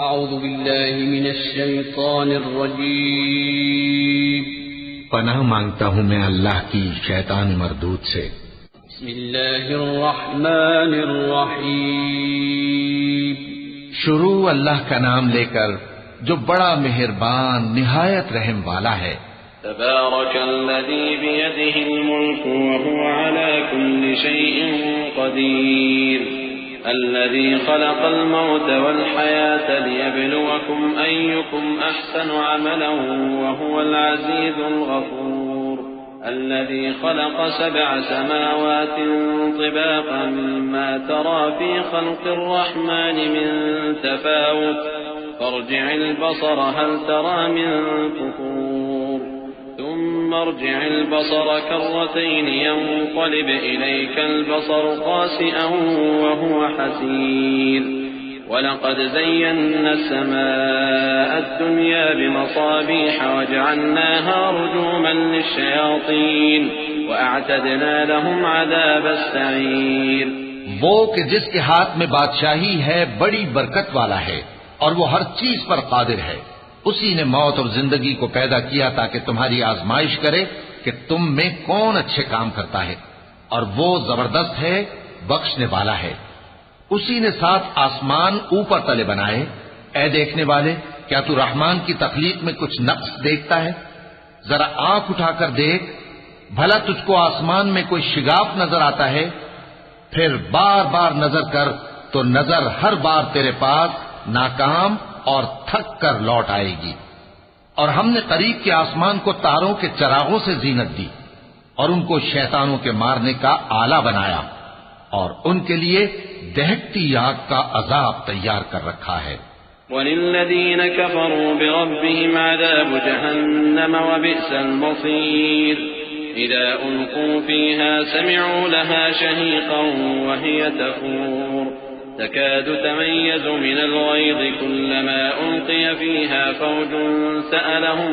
اعوذ باللہ من الشیطان الرجیم پناہ مانگتا ہوں میں اللہ کی شیطان مردود سے۔ بسم اللہ الرحمن الرحیم شروع اللہ کا نام لے کر جو بڑا مہربان نہایت رحم والا ہے۔ تبارك الذي بيده الملك وهو على كل شيء قدير الذي خلق الموت والحياة ليبلوكم أيكم أحسن عملا وهو العزيز الغفور الذي خلق 7 سماوات طباقا ما ترى في خلق الرحمن من تفاوت فارجع البصر هل ترى من فطور ثم ارجع البصر كرتين ينقلب إليك البصر خاسئا وهو حسير ولقد زينا السماء الدنيا بمصابيح وجعلناها رجوما للشياطين وأعتدنا لهم عذاب السعير۔ وہ کہ جس کے ہاتھ میں بادشاہی ہے بڑی برکت والا ہے اور وہ ہر چیز پر قادر ہے۔ اسی نے موت اور زندگی کو پیدا کیا تاکہ تمہاری آزمائش کرے کہ تم میں کون اچھے کام کرتا ہے، اور وہ زبردست ہے، بخشنے والا ہے۔ اسی نے 7 آسمان اوپر تلے بنائے۔ اے دیکھنے والے، کیا تو رحمان کی تخلیق میں کچھ نقص دیکھتا ہے؟ ذرا آنکھ اٹھا کر دیکھ، بھلا تجھ کو آسمان میں کوئی شگاف نظر آتا ہے؟ پھر بار بار نظر کر تو نظر ہر بار تیرے پاس ناکام اور تھک کر لوٹ آئے گی۔ اور ہم نے قریب کے آسمان کو تاروں کے چراغوں سے زینت دی اور ان کو شیطانوں کے مارنے کا آلہ بنایا، اور ان کے لیے دہکتی آگ کا عذاب تیار کر رکھا ہے۔ وَلِلَّذِينَ كَفَرُوا بِرَبِّهِمْ عَذَابُ جَهَنَّمَ وَبِئْسَ الْمَصِيرُ إِذَا أُلْقُوا فِيهَا سَمِعُوا لَهَا شَهِيقًا وَهِيَ تَفُورُ تكاد تميز من الغيظ كلما ألقي فيها فوج سألهم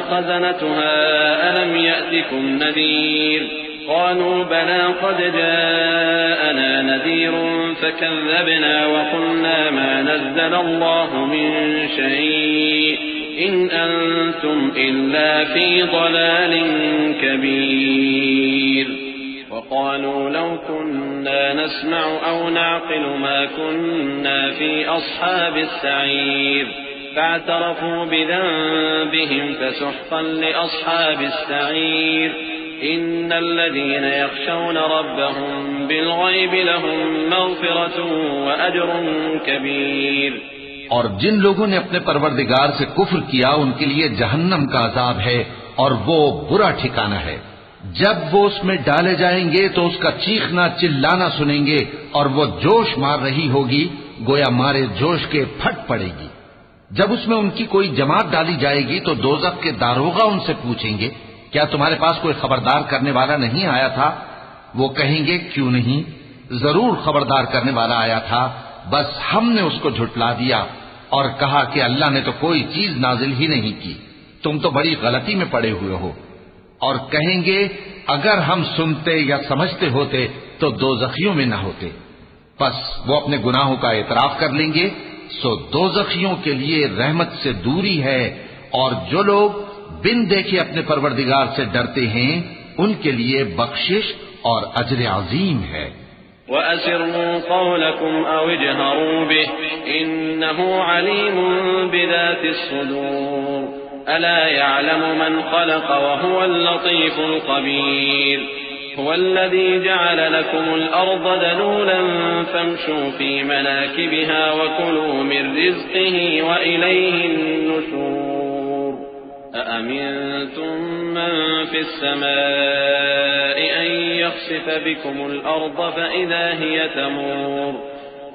خزنتها ألم يأتكم نذير قالوا بلى قد جاءنا نذير فكذبنا وقلنا ما نزل الله من شيء إن أنتم إلا في ضلال كبير وقالوا لو كنا نسمع أو نعقل ما كنا في أصحاب السعير فاعترفوا بذنبهم فسحقا لأصحاب السعير إن الذين يخشون ربهم بالغيب لهم مغفرة وأجر كبير۔ اور جن لوگوں نے اپنے پروردگار سے کفر کیا ان کے لیے جہنم کا عذاب ہے اور وہ برا ٹھکانہ ہے۔ جب وہ اس میں ڈالے جائیں گے تو اس کا چیخنا چلانا سنیں گے اور وہ جوش مار رہی ہوگی گویا مارے جوش کے پھٹ پڑے گی۔ جب اس میں ان کی کوئی جماعت ڈالی جائے گی تو دوزخ کے داروغہ ان سے پوچھیں گے کیا تمہارے پاس کوئی خبردار کرنے والا نہیں آیا تھا؟ وہ کہیں گے کیوں نہیں، ضرور خبردار کرنے والا آیا تھا، بس ہم نے اس کو جھٹلا دیا اور کہا کہ اللہ نے تو کوئی چیز نازل ہی نہیں کی، تم تو بڑی غلطی میں پڑے ہوئے ہو۔ اور کہیں گے اگر ہم سنتے یا سمجھتے ہوتے تو دوزخیوں میں نہ ہوتے۔ پس وہ اپنے گناہوں کا اعتراف کر لیں گے، سو دوزخیوں کے لیے رحمت سے دوری ہے، اور جو لوگ بن دیکھے اپنے پروردگار سے ڈرتے ہیں ان کے لیے بخشش اور اجر عظیم ہے۔ وَأَسِرُّوا قَوْلَكُمْ أَوْ اجْهَرُوا بِهِ إِنَّهُ عَلِيمٌ بِذَاتِ الصُّدُورِ ألا يعلم من خلق وهو اللطيف الخبير هو الذي جعل لكم الأرض ذلولا فامشوا في مناكبها وكلوا من رزقه وإليه النشور أأمنتم من في السماء أن يخسف بكم الأرض فإذا هي تمور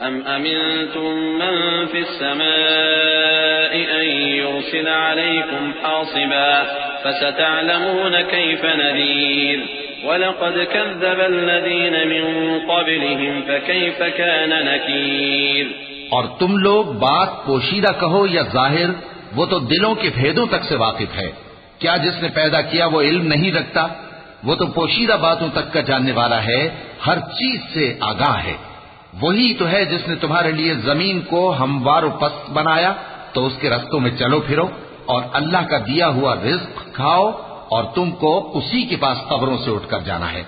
أم أمنتم من في السماء أن يرسل عليكم حاصبا فستعلمون كيف نذير ولقد كذب الذين من قبلهم فكيف كان نكير۔ اور تم لوگ بات پوشیدہ کہو یا ظاہر، وہ تو دلوں کے بھیدوں تک سے واقف ہے۔ کیا جس نے پیدا کیا وہ علم نہیں رکھتا؟ وہ تو پوشیدہ باتوں تک کا جاننے والا ہے، ہر چیز سے آگاہ ہے۔ وہی تو ہے جس نے تمہارے لیے زمین کو ہموار و پست بنایا تو اس کے رستوں میں چلو پھرو اور اللہ کا دیا ہوا رزق کھاؤ اور تم کو اسی کے پاس قبروں سے اٹھ کر جانا ہے۔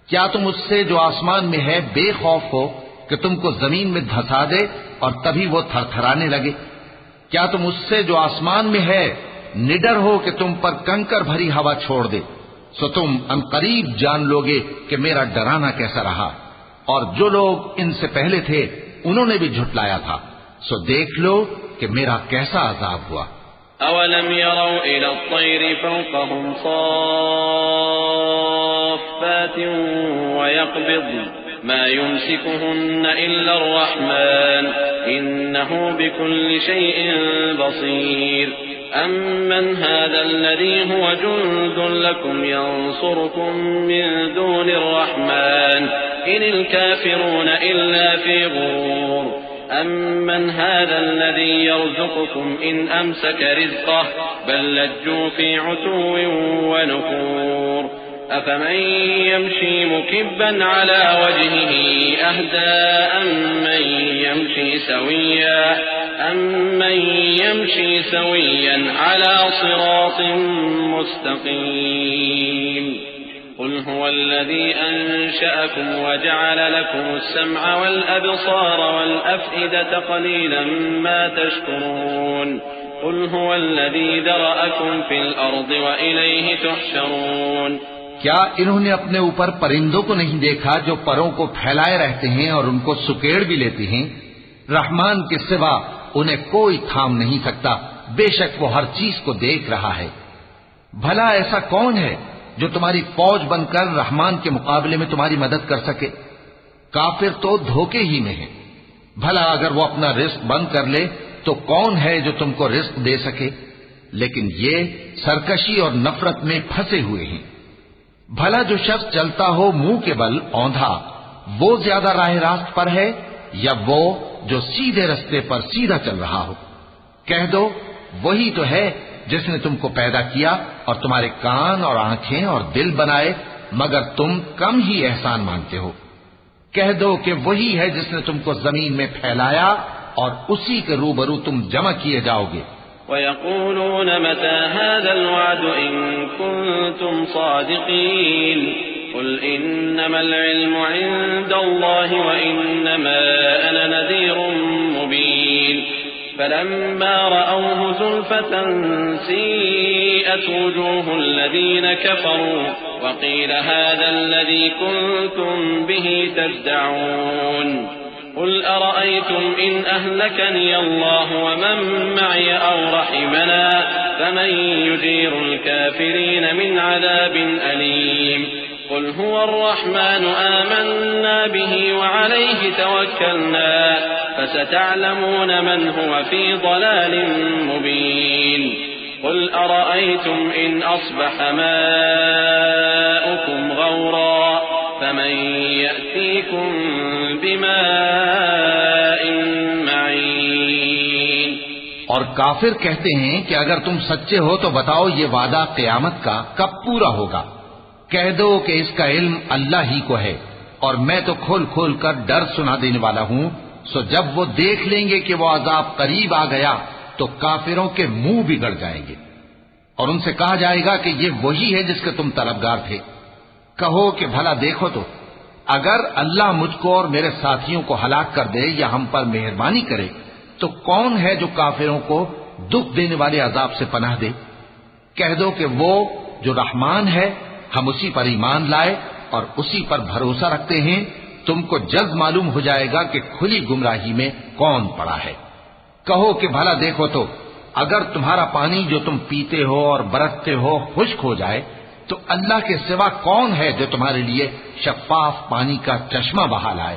کیا تم اس سے جو آسمان میں ہے بے خوف ہو کہ تم کو زمین میں دھسا دے اور تبھی وہ تھر تھرانے لگے؟ کیا تم اس سے جو آسمان میں ہے نڈر ہو کہ تم پر کنکر بھری ہوا چھوڑ دے؟ سو تم عنقریب جان لوگے کہ میرا ڈرانا کیسا رہا، اور جو لوگ ان سے پہلے تھے انہوں نے بھی جھٹلایا تھا، سو دیکھ لو کہ میرا کیسا عذاب ہوا۔ أولم يروا إلى الطير فوقهم صافات ويقبضن ما يمسكهن إلا الرحمن إنه بكل شيء بصير أمن هذا الذي هو جند لكم ينصركم من دون الرحمن إن الكافرون إلا في غرور أمن هذا الذي يرزقكم إن أمسك رزقه بل لجوا في عتو ونفور أفمن يمشي مكبا على وجهه أهدى أمن يمشي سويا على صراط مستقيم قل هو الذي أنشأكم وجعل لكم السمع والأبصار والأفئدة قليلا ما تشكرون قل هو الذي ذرأكم في الأرض وإليه تحشرون۔ کیا انہوں نے اپنے اوپر پرندوں کو نہیں دیکھا جو پروں کو پھیلائے رہتے ہیں اور ان کو سکیڑ بھی لیتے ہیں؟ رحمان کے سوا انہیں کوئی تھام نہیں سکتا، بے شک وہ ہر چیز کو دیکھ رہا ہے۔ بھلا ایسا کون ہے جو تمہاری فوج بن کر رحمان کے مقابلے میں تمہاری مدد کر سکے؟ کافر تو دھوکے ہی میں ہے۔ بھلا اگر وہ اپنا رزق بند کر لے تو کون ہے جو تم کو رزق دے سکے؟ لیکن یہ سرکشی اور نفرت میں پھنسے ہوئے ہیں۔ بھلا جو شخص چلتا ہو منہ کے بل اوندھا، وہ زیادہ راہ راست پر ہے یا وہ جو سیدھے رستے پر سیدھا چل رہا ہو؟ کہہ دو وہی تو ہے جس نے تم کو پیدا کیا اور تمہارے کان اور آنکھیں اور دل بنائے، مگر تم کم ہی احسان مانتے ہو۔ کہہ دو کہ وہی ہے جس نے تم کو زمین میں پھیلایا اور اسی کے روبرو تم جمع کیے جاؤ گے۔ وَيَقُولُونَ مَتَى هَذَا الْوَعْدُ إِن كُنتُمْ صَادِقِينَ قُلْ إِنَّمَا الْعِلْمُ عِندَ اللَّهِ وَإِنَّمَا أَنَا نَذِيرٌ مُبِينٌ فَلَمَّا رَأَوْهُ زُلْفَةً سِيئَتْ وُجُوهُ الَّذِينَ كَفَرُوا وَقِيلَ هَذَا الَّذِي كُنتُمْ بِهِ تَدَّعُونَ قل أرأيتم إن أهلكني الله ومن معي أو رحمنا فمن يجير الكافرين من عذاب أليم قل هو الرحمن آمنا به وعليه توكلنا فستعلمون من هو في ضلال مبين قل أرأيتم إن أصبح ماؤكم غورا فمن يأتيكم بماء معين۔ اور کافر کہتے ہیں کہ اگر تم سچے ہو تو بتاؤ یہ وعدہ قیامت کا کب پورا ہوگا؟ کہہ دو کہ اس کا علم اللہ ہی کو ہے اور میں تو کھول کھول کر ڈر سنا دینے والا ہوں۔ سو جب وہ دیکھ لیں گے کہ وہ عذاب قریب آ گیا تو کافروں کے منہ بگڑ جائیں گے اور ان سے کہا جائے گا کہ یہ وہی ہے جس کے تم طلبگار تھے۔ کہو کہ بھلا دیکھو تو اگر اللہ مجھ کو اور میرے ساتھیوں کو ہلاک کر دے یا ہم پر مہربانی کرے تو کون ہے جو کافروں کو دکھ دینے والے عذاب سے پناہ دے؟ کہہ دو کہ وہ جو رحمان ہے ہم اسی پر ایمان لائے اور اسی پر بھروسہ رکھتے ہیں، تم کو جلد معلوم ہو جائے گا کہ کھلی گمراہی میں کون پڑا ہے۔ کہو کہ بھلا دیکھو تو اگر تمہارا پانی جو تم پیتے ہو اور برتتے ہو خشک ہو جائے تو اللہ کے سوا کون ہے جو تمہارے لیے شفاف پانی کا چشمہ بہا لائے؟